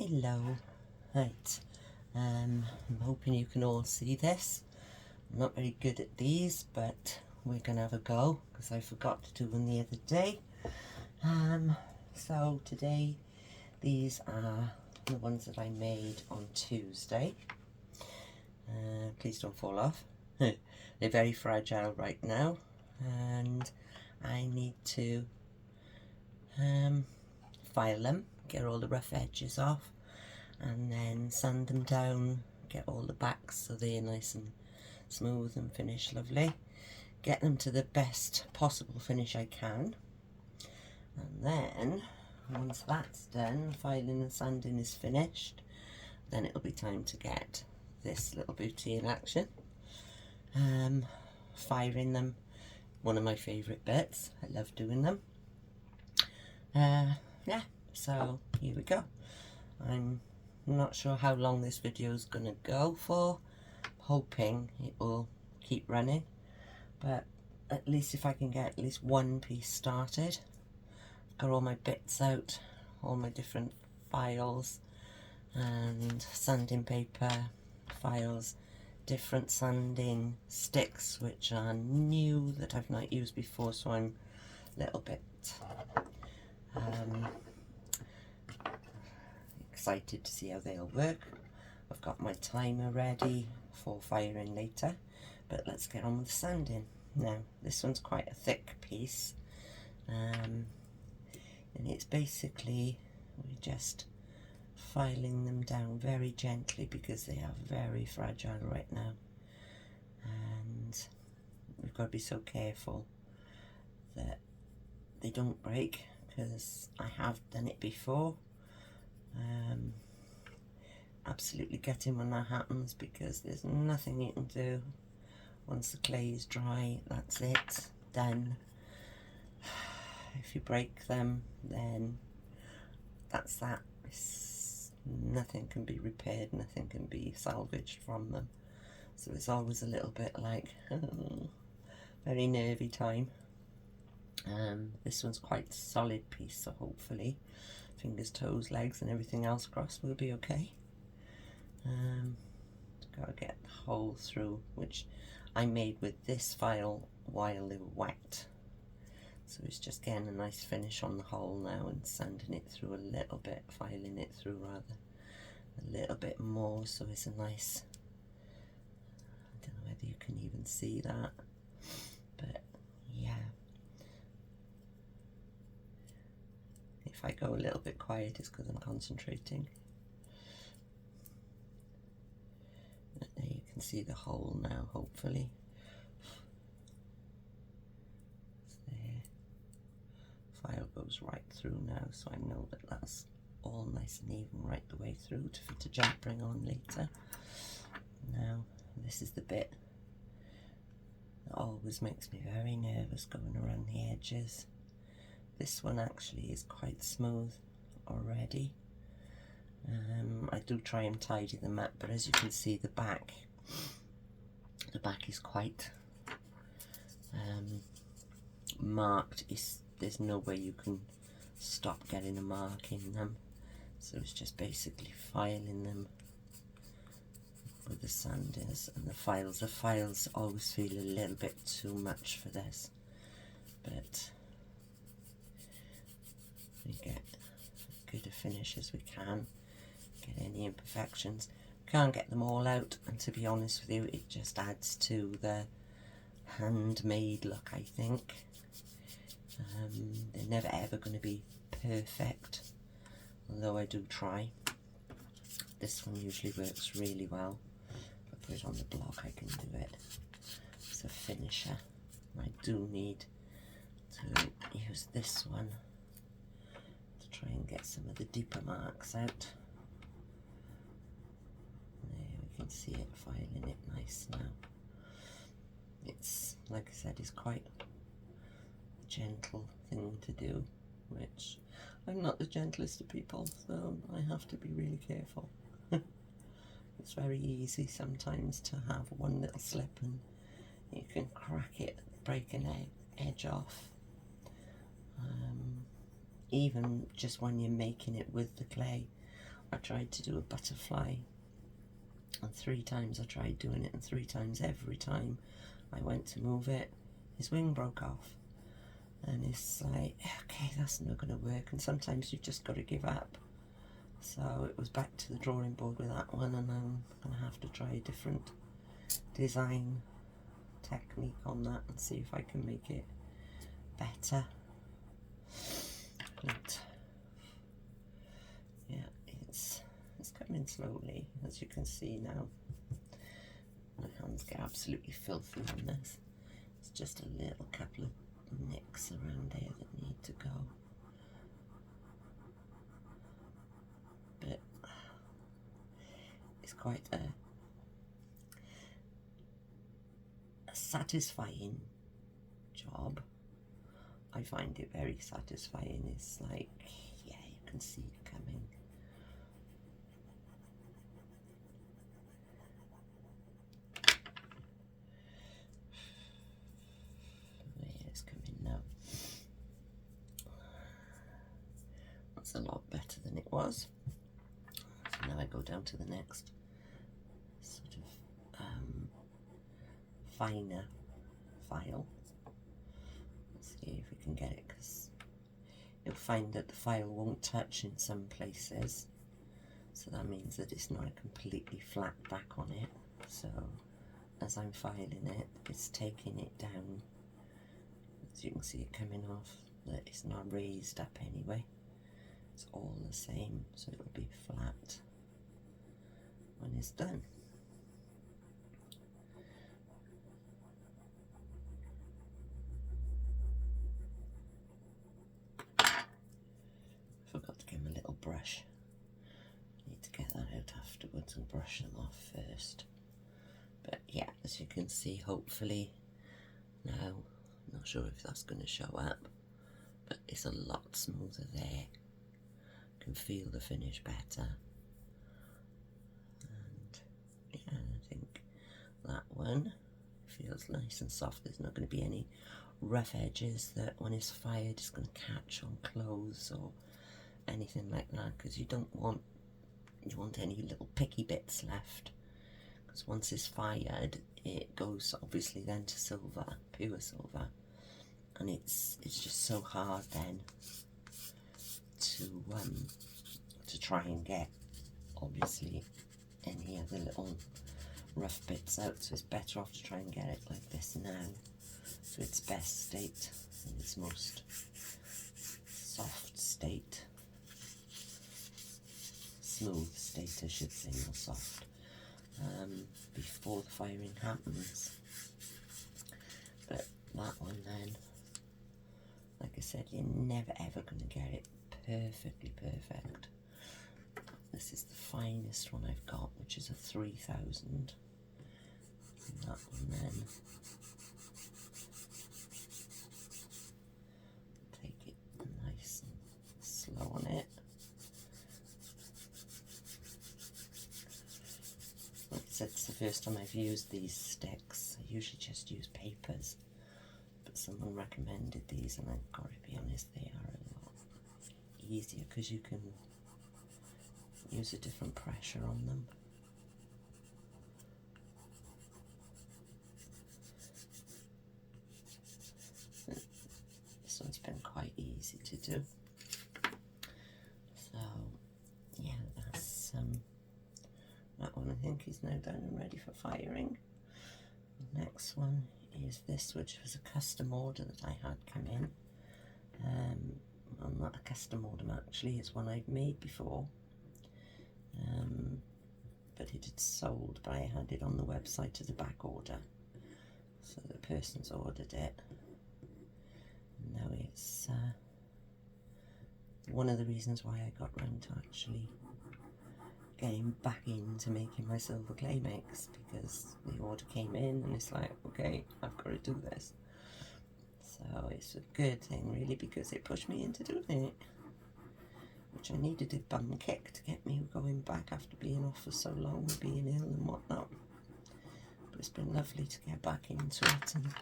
Hello. Right, I'm hoping you can all see this. I'm not very good at these, but we're gonna have a go because I forgot to do them the other day. So today these are the ones that I made on Tuesday. Please don't fall off. They're very fragile right now, and I need to file them, get all the rough edges off, and then sand them down, get all the backs so they're nice and smooth and finish lovely, get them to the best possible finish I can, and then once that's done, filing and sanding is finished, then it'll be time to get this little booty in action. Firing them, one of my favourite bits. I love doing them. Yeah, so here we go. I'm not sure how long this video is going to go for. Hoping it will keep running, but at least if I can get at least one piece started. Got all my bits out, all my different files and sanding paper files, different sanding sticks which are new that I've not used before, so I'm a little bit excited to see how they'll work. I've got my timer ready for firing later, but let's get on with the sanding. Now this one's quite a thick piece, and it's basically we're just filing them down very gently because they are very fragile right now, and we've got to be so careful that they don't break, because I have done it before. Absolutely gutting when that happens, because there's nothing you can do. Once the clay is dry, that's it, done. If you break them, then that's that. Nothing can be repaired, nothing can be salvaged from them. So it's always a little bit like very nervy time. This one's quite a solid piece, so hopefully fingers, toes, legs and everything else crossed will be okay. Gotta get the hole through, which I made with this file while they were wet, so it's just getting a nice finish on the hole now and sanding it through a little bit, filing it through rather a little bit more, so it's a nice, I don't know whether you can even see that, but yeah. If I go a little bit quiet, it's because I'm concentrating. But there you can see the hole now, hopefully. It's there. File goes right through now, so I know that that's all nice and even right the way through to fit a jump ring on later. Now, this is the bit that always makes me very nervous, going around the edges. This one actually is quite smooth already. I do try and tidy them up, but as you can see, the back is quite marked. There's no way you can stop getting a mark in them, so it's just basically filing them with the sanders and the files. The files always feel a little bit too much for this, but we get as good a finish as we can, get any imperfections. Can't get them all out, and to be honest with you, it just adds to the handmade look, I think. They're never ever going to be perfect, although I do try. This one usually works really well. If I put it on the block, I can do it. It's a finisher. I do need to use this one to try and get some of the deeper marks out. There, we can see it filing it nice now. It's, like I said, it's quite a gentle thing to do, which I'm not the gentlest of people, so I have to be really careful. It's very easy sometimes to have one little slip and you can crack it, break an edge off. Even just when you're making it with the clay, I tried to do a butterfly, and 3 times I tried doing it, and 3 times every time I went to move it, his wing broke off. And it's like, okay, that's not going to work, and sometimes you've just got to give up. So it was back to the drawing board with that one, and I'm going to have to try a different design technique on that and see if I can make it better. But yeah, it's coming slowly, as you can see now. My hands get absolutely filthy on this. It's just a little couple of nicks around here that need to go. But it's quite a satisfying job. I find it very satisfying. It's like, yeah, you can see it coming. Yeah, it's coming now. That's a lot better than it was. So now I go down to the next sort of finer file. Let's see if we can get it, because you'll find that the file won't touch in some places, so that means that it's not a completely flat back on it. So as I'm filing it, it's taking it down. As you can see it coming off, that it's not raised up anyway. It's all the same, so it'll be flat when it's done. Forgot to get my little brush. Need to get that out afterwards and brush them off first. But yeah, as you can see, hopefully now, I'm not sure if that's going to show up, but it's a lot smoother there. Can feel the finish better. And yeah, I think that one feels nice and soft. There's not going to be any rough edges that when it's fired it's going to catch on clothes or anything like that, because you don't want any little picky bits left, because once it's fired it goes obviously then to silver, pure silver, and it's just so hard then to try and get obviously any other little rough bits out. So it's better off to try and get it like this now, so its best state and its most soft state, smooth state I should say, not soft, before the firing happens. But that one then, like I said, you're never ever going to get it perfectly perfect. This is the finest one I've got, which is a 3000. And that one then, take it nice and slow on it. Like I said, it's the first time I've used these sticks. I usually just use papers, but someone recommended these, and I've got to be honest, they are a lot easier because you can use a different pressure on them. This one's been quite easy to do. So yeah, that's that one I think is now done and ready for firing. The next one is this, which was a custom order that I had come in. Well, not a custom order actually, it's one I've made before. But it had sold, but I had it on the website as a back order, so the person's ordered it. Now it's one of the reasons why I got round to actually getting back into making my silver clay mix, because the order came in and it's like, okay, I've got to do this. So it's a good thing really, because it pushed me into doing it, which I needed a bum kick to get me going back after being off for so long with being ill and whatnot. But it's been lovely to get back into it, and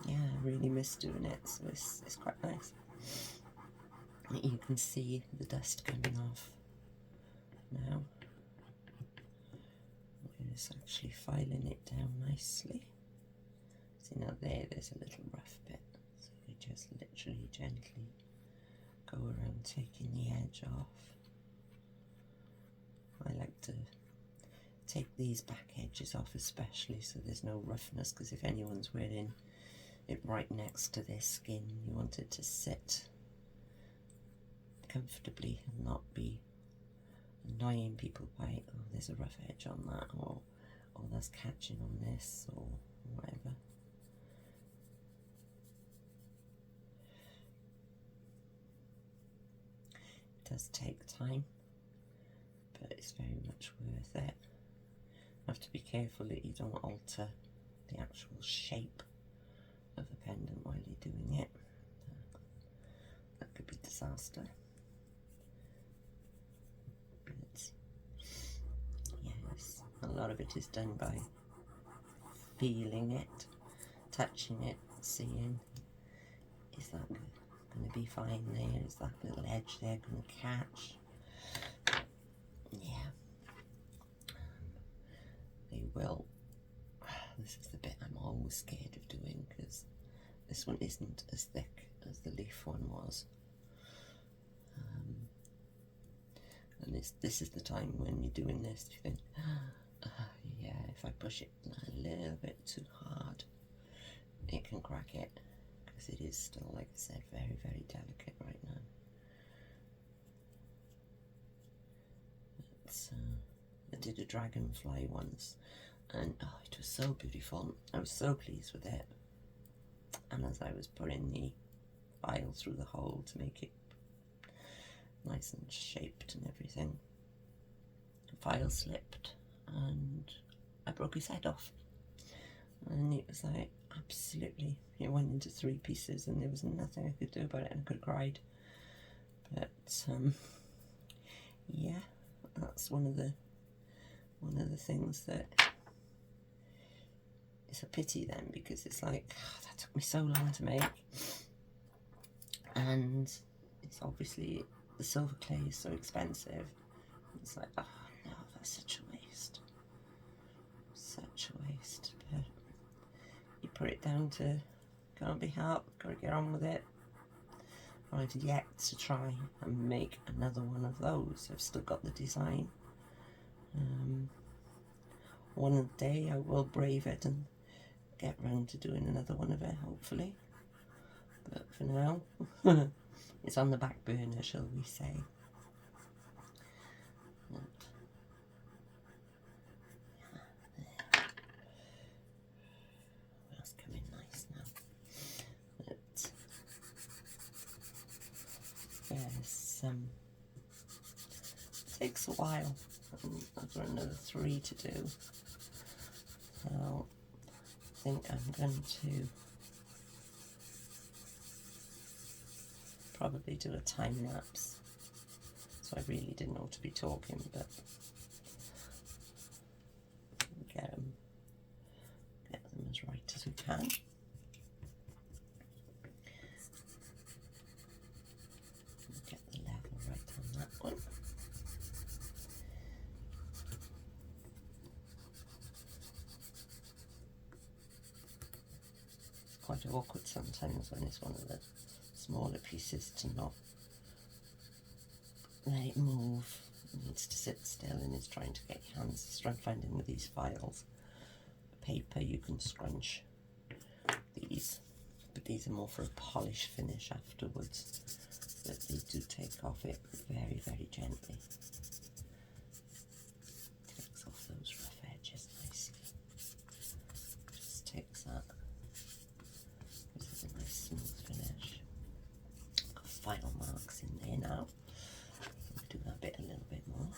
yeah, I really miss doing it, so it's quite nice. You can see the dust coming off now. We're just actually filing it down nicely. See now there's a little rough bit, so we just literally gently go around taking the edge off. I like to take these back edges off especially so there's no roughness, because if anyone's wearing it right next to their skin, you want it to sit comfortably and not be annoying people by, oh, there's a rough edge on that, or oh, that's catching on this, or whatever. It does take time, but it's very much worth it. You have to be careful that you don't alter the actual shape of the pendant while you're doing it. That could be disaster. But yes, a lot of it is done by feeling it, touching it, seeing, is that going to be fine there? Is that little edge there going to catch? Yeah. They will. This is the bit I'm always scared of doing, because this one isn't as thick as the leaf one was. And this is the time when you're doing this, you think, yeah, if I push it a little bit too hard, it can crack it, because it is still, like I said, very, very delicate right now. But, I did a dragonfly once, and oh, it was so beautiful. I was so pleased with it. And as I was putting the file through the hole to make it nice and shaped and everything, the file slipped and I broke his head off. And it was like, absolutely, it went into 3 pieces and there was nothing I could do about it, and I could have cried. But yeah, that's one of the things that it's a pity then, because it's like, oh, that took me so long to make, and it's obviously the silver clay is so expensive. It's like, oh no, that's such a waste, such a waste. But you put it down to, can't be helped, gotta get on with it. I've yet to try and make another one of those. I've still got the design. One day I will brave it and get round to doing another one of it, hopefully. But for now, it's on the back burner, shall we say. And, yeah, that's coming nice now. But yes, it takes a while. I've got another 3 to do. So I think I'm going to probably do a time lapse. So I really didn't know to be talking, but get them as right as we can. Get the level right on that one. Quite awkward sometimes when it's one of the smaller pieces to not let it move. It needs to sit still, and it's trying to get your hands. It's trying finding with these files. Paper, you can scrunch these, but these are more for a polish finish afterwards. But they do take off it very, very gently. Takes off those rough edges nicely. Just takes that. This is a nice smooth finish. Got file marks in there now. I'll do that bit a little bit more.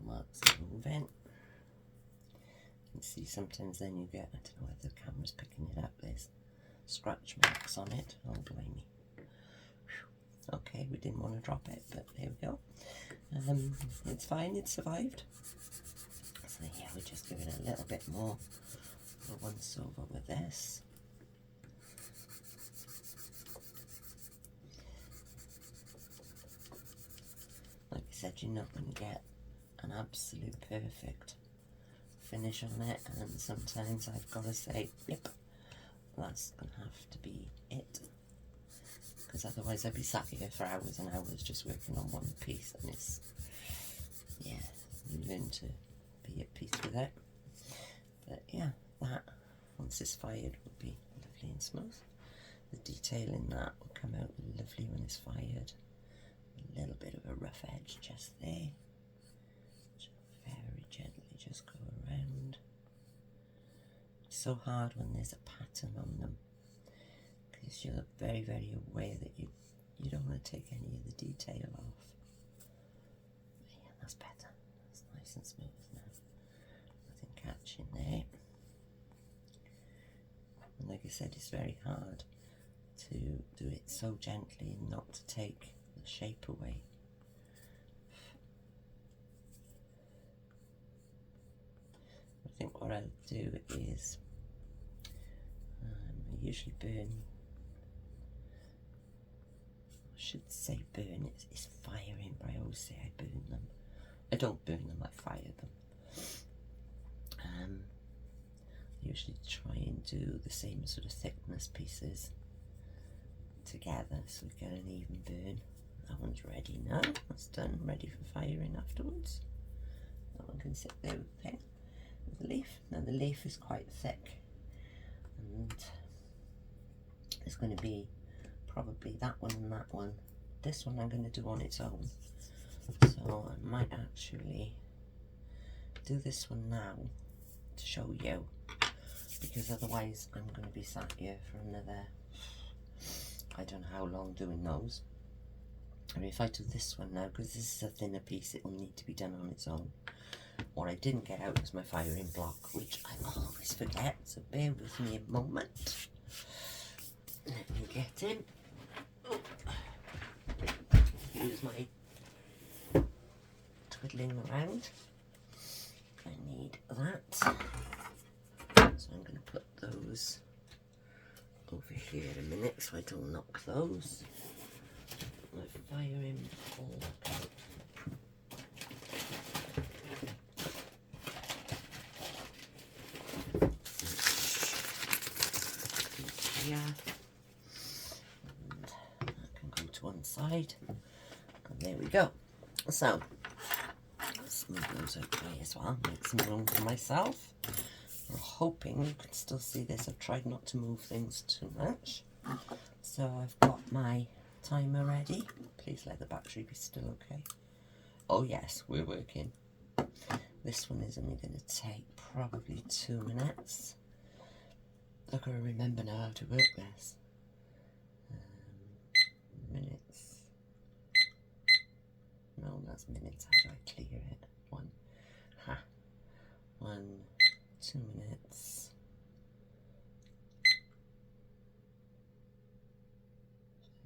marks moving. You can see sometimes then you get, I don't know whether the camera's picking it up, there's scratch marks on it. Oh, blimey. Okay, we didn't want to drop it, but there we go. It's fine, it survived. So yeah, we just give it a little bit more once over with this. Like I said, you're not going to get an absolute perfect finish on it, and sometimes I've got to say, yep, that's going to have to be it, because otherwise I'd be sat here for hours and hours just working on one piece, and it's, yeah, you learn to be at peace with it. But yeah, that, once it's fired, will be lovely and smooth. The detail in that will come out lovely when it's fired. A little bit of a rough edge just there. Just very gently just go around. It's so hard when there's a pattern on them, because you're very, very aware that you don't want to take any of the detail off. But yeah, that's better. That's nice and smooth now. Nothing catching there. And like I said, it's very hard to do it so gently and not to take the shape away. I think what I'll do is, I usually burn, I should say burn, it's firing, but I always say I burn them. I don't burn them, I fire them. I usually try and do the same sort of thickness pieces together so we get an even burn. That one's ready now, that's done, ready for firing afterwards. That one can sit there with the leaf. Now the leaf is quite thick, and it's going to be probably that one and that one. This one I'm going to do on its own, so I might actually do this one now to show you, because otherwise I'm going to be sat here for another, I don't know how long doing those. I mean, if I do this one now, because this is a thinner piece, it will need to be done on its own. What I didn't get out was my firing block, which I always forget, so bear with me a moment. Let me get in. Oh. Use my twiddling around. I need that. So I'm going to put those over here in a minute so I don't knock those. My firing block out. Here, and that can go to one side, and there we go. So let's move those out of the way as well, make some room for myself. I'm hoping you can still see this. I've tried not to move things too much. So I've got my timer ready. Please let the battery be still okay. Oh yes, we're working. This one is only going to take probably 2 minutes. I've got to remember now how to work this. Minutes. No, that's minutes. How do I clear it? 2 minutes.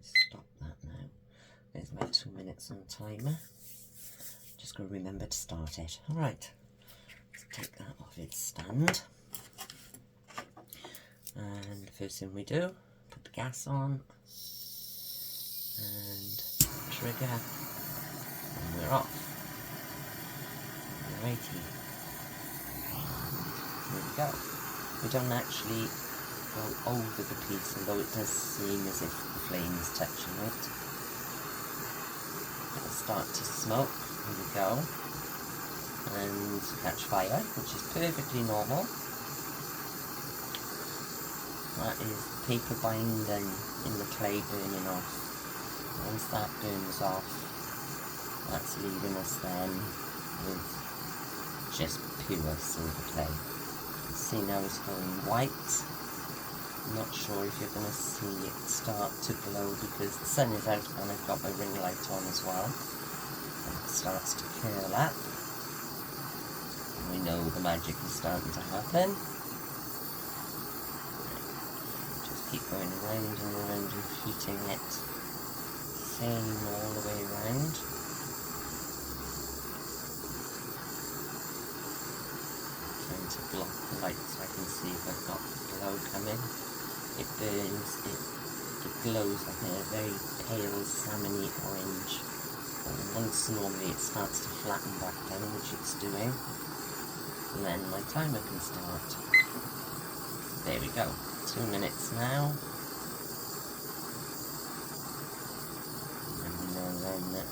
Stop that now. There's my 2 minutes on timer. Just got to remember to start it. Alright, let's take that off its stand. And the first thing we do, put the gas on and trigger, and we're off. Alrighty. Here we go. We don't actually go over the piece, although it does seem as if the flame is touching it. It'll start to smoke. Here we go. And catch fire, which is perfectly normal. That is paper binding in the clay burning off. Once that burns off, that's leaving us then with just pure silver clay. You can see now it's going white. I'm not sure if you're going to see it start to glow because the sun is out and I've got my ring light on as well. And it starts to curl up. we know the magic is starting to happen. Just keep going around and around and heating it. Same all the way around. Trying to block the light so I can see if I've got the glow coming. It burns, it glows like a very pale salmony orange. And once normally it starts to flatten back down, which it's doing, and then my timer can start. There we go, 2 minutes now. And we know then that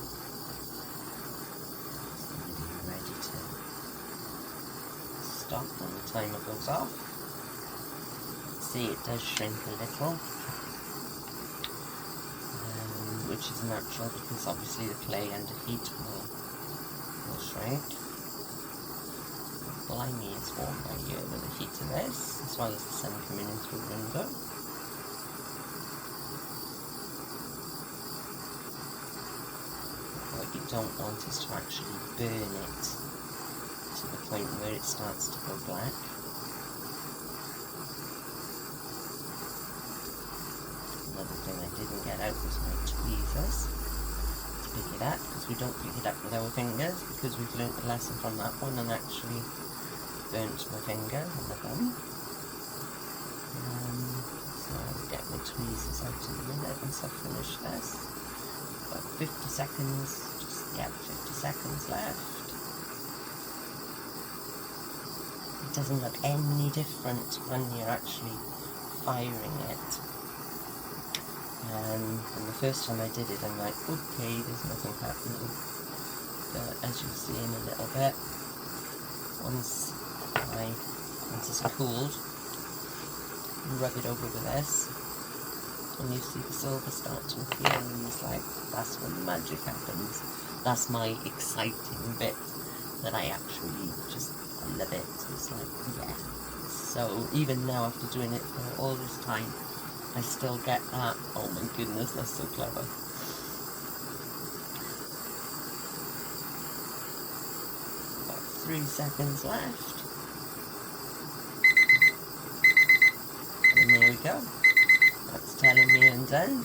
it's going to be ready to stop when the timer goes off. See, it does shrink a little. Which is natural because obviously the clay under heat will shrink. Blimey, it's warm by here with the heat of this, as well as the sun coming in through the window. What you don't want is to actually burn it to the point where it starts to go black. Another thing I didn't get out was my tweezers to pick it up, because we don't pick it up with our fingers, because we've learnt a lesson from that one and actually burnt my finger on the thumb. So I'll get my tweezers out in a minute once I finish this. About 50 seconds, just 50 seconds left. It doesn't look any different when you're actually firing it. And the first time I did it, I'm like, okay, there's nothing happening. But as you'll see in a little bit, once it's cooled, rub it over with this, and you see the silver start to appear, and it's like, that's when the magic happens. That's my exciting bit, that I actually just, I love it. It's like, yeah. So even now, after doing it for all this time, I still get that. Oh my goodness, that's so clever. About 3 seconds left. And there we go. That's telling me I'm done.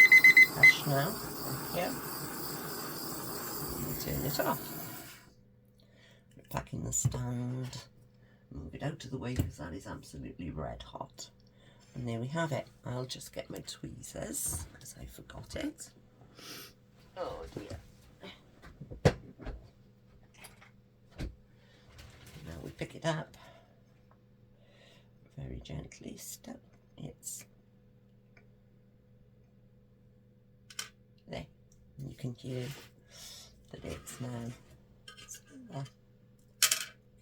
Hush now. Thank you. And turn it off. Put it back in the stand. Move it out of the way because that is absolutely red hot. And there we have it. I'll just get my tweezers because I forgot it. Oh dear. Now we pick it up very gently. Still, it's there. And you can hear that it's now there.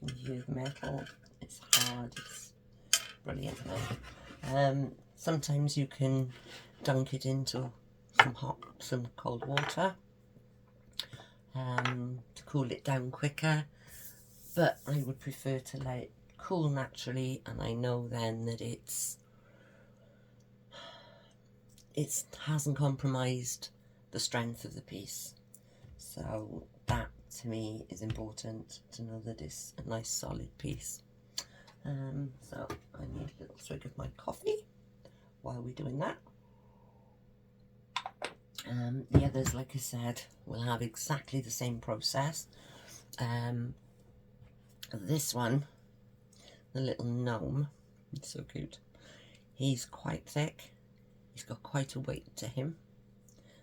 You can hear the metal. It's hard. It's brilliant now. Sometimes you can dunk it into some cold water to cool it down quicker, but I would prefer to let it cool naturally, and I know then that it hasn't compromised the strength of the piece. So that to me is important, to know that it's a nice solid piece. So I need a little swig of my coffee while we're doing that. The others, like I said, will have exactly the same process. This one, the little gnome, it's so cute. He's quite thick. He's got quite a weight to him.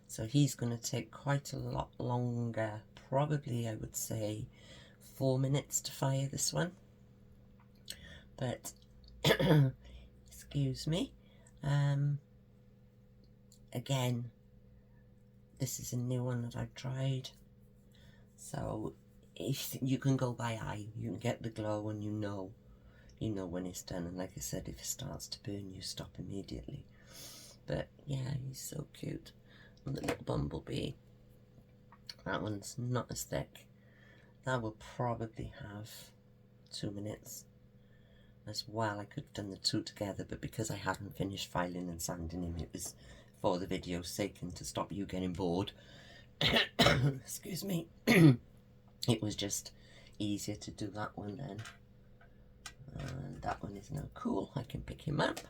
So he's going to take quite a lot longer. Probably, I would say, 4 minutes to fire this one. But, excuse me, again, this is a new one that I've tried, so if you can go by eye, you can get the glow and you know when it's done, and like I said, if it starts to burn, you stop immediately. But yeah, he's so cute. And the little bumblebee, that one's not as thick. That will probably have 2 minutes as well. I could have done the two together, but because I hadn't finished filing and sanding him, it was for the video's sake and to stop you getting bored. Excuse me. It was just easier to do that one then. And that one is now cool. I can pick him up.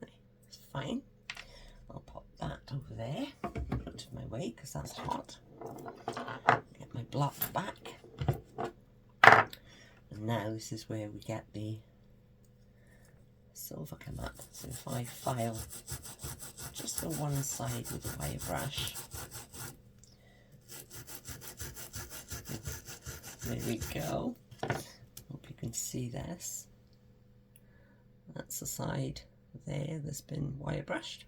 It's fine. I'll pop that over there, out of my way because that's hot. Get my block back. And now this is where we get the silver come up. So if I file just the one side with a wire brush, there we go. Hope you can see this. That's the side there that's been wire brushed.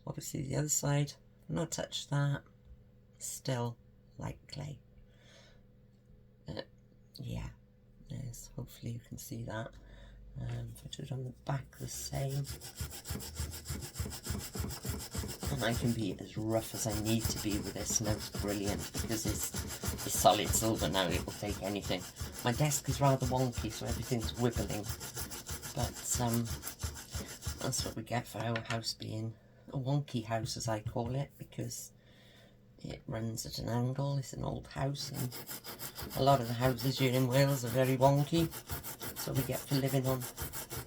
Obviously the other side, not touch that, still like clay. Yeah, there's, hopefully you can see that. If I do it on the back the same, and I can be as rough as I need to be with this. Now it's brilliant because it's solid silver now, it will take anything. My desk is rather wonky, so everything's wibbling, but that's what we get for our house being a wonky house, as I call it, because it runs at an angle. It's an old house, and a lot of the houses here in Wales are very wonky, so we get for living on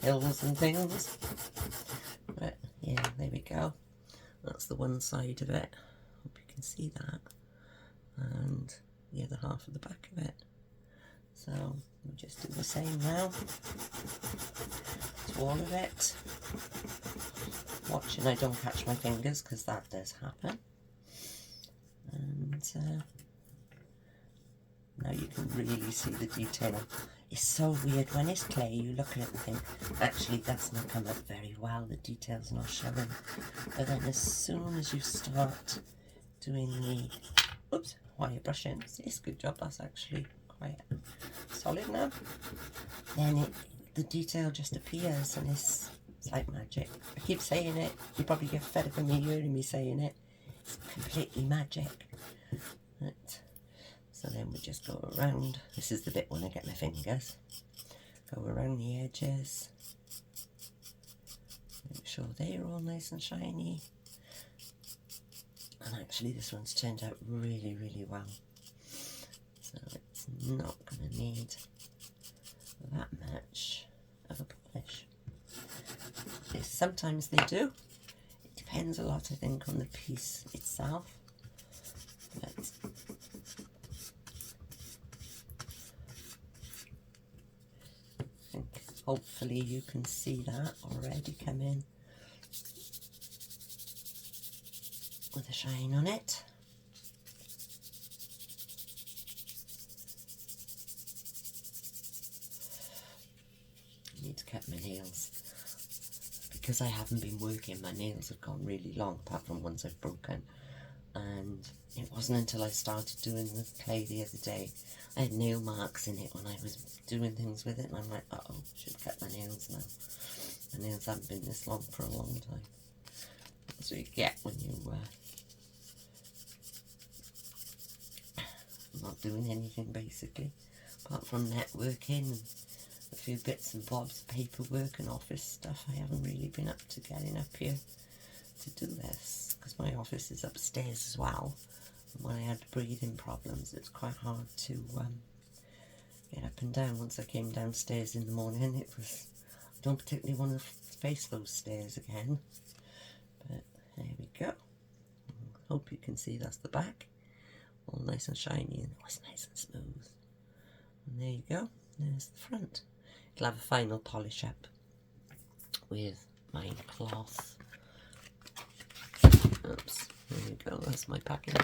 hills and things. But yeah, there we go. That's the one side of it. Hope you can see that. And the other half of the back of it. So we'll just do the same now to all of it. Watching I don't catch my fingers, because that does happen. And now you can really see the detail. It's so weird when it's clay, you look at it and think, actually that's not come up very well, the detail's not showing. But then as soon as you start doing the wire brushing, it's a good job, that's actually quite solid now. Then the detail just appears, and it's like magic. I keep saying it, you probably get fed up of me hearing me saying it. It's completely magic. Right. So then we just go around. This is the bit when I get my fingers. Go around the edges. Make sure they're all nice and shiny. And actually this one's turned out really, really well. So it's not going to need that much of a polish. Yes, sometimes they do. It depends a lot, I think, on the piece itself. But I think hopefully you can see that already come in with a shine on it. I need to cut my nails. Because I haven't been working, my nails have gone really long, apart from ones I've broken. And it wasn't until I started doing the clay the other day, I had nail marks in it when I was doing things with it, and I'm like, uh-oh, should cut my nails now. My nails haven't been this long for a long time. That's what you get when you not doing anything, basically, apart from networking and a few bits and bobs, paperwork and office stuff. I haven't really been up to getting up here to do this, because my office is upstairs as well. And when I had breathing problems, it was quite hard to get up and down. Once I came downstairs in the morning, it was, I don't particularly want to face those stairs again. But there we go. Hope you can see that's the back, all nice and shiny, and it was nice and smooth. And there you go, there's the front. It'll have a final polish up with my cloth. Oops, there you go, that's my packing.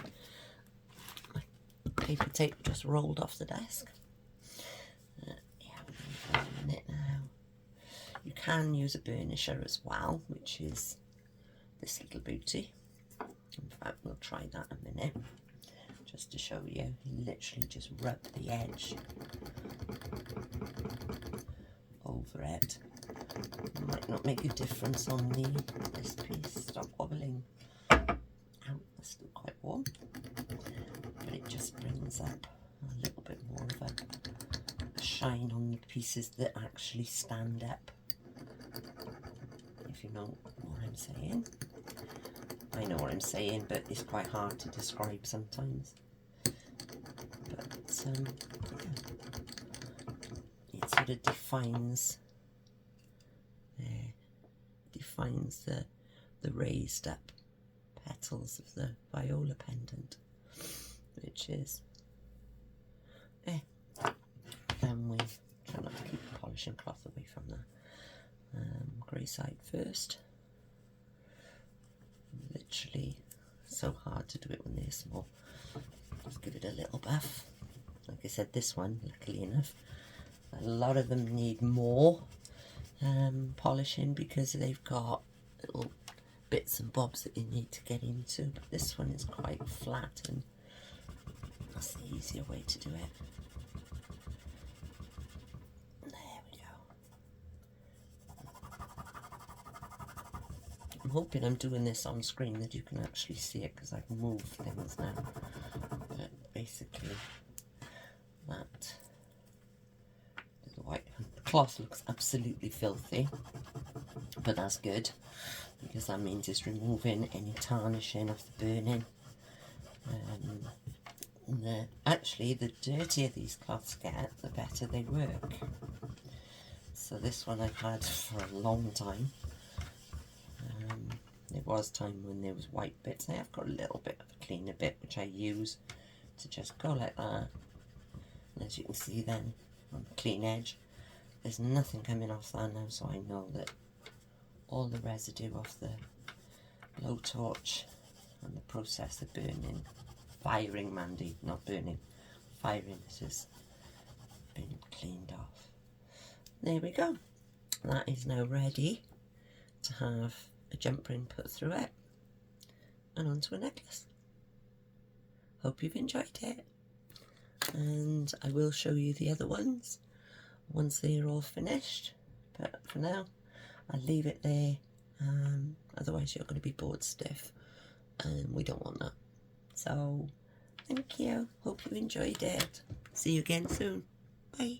My paper tape just rolled off the desk. Yeah, we're going to minute now. You can use a burnisher as well, which is this little beauty. In fact, we'll try that in a minute, just to show you. You literally just rub the edge over it. It might not make a difference on this piece. Stop wobbling. Ow, that's still quite warm. But it just brings up a little bit more of a shine on the pieces that actually stand up. If you know what I'm saying. I know what I'm saying, but it's quite hard to describe sometimes. But yeah. It's sort of defines the raised up petals of the viola pendant, which is then we try not to keep the polishing cloth away from the grey side first. Literally so hard to do it when they're small. Just give it a little buff. Like I said, this one, luckily enough, a lot of them need more polishing because they've got little bits and bobs that you need to get into, but this one is quite flat and that's the easier way to do it. There we go. I'm hoping I'm doing this on screen that you can actually see it because I can move things now, but basically that little white cloth looks absolutely filthy, but that's good because that means it's removing any tarnishing of the burning. Actually, the dirtier these cloths get, the better they work. So this one I've had for a long time. There was time when there was white bits. I have got a little bit of a cleaner bit which I use to just go like that. And as you can see then, on the clean edge, there's nothing coming off that now, so I know that all the residue of the blowtorch and the process of burning, firing Mandy, not burning, firing it has been cleaned off. There we go. That is now ready to have a jump ring put through it and onto a necklace. Hope you've enjoyed it, and I will show you the other ones once they're all finished, but for now I'll leave it there, otherwise you're going to be bored stiff and we don't want that. So thank you, hope you enjoyed it, see you again soon, bye.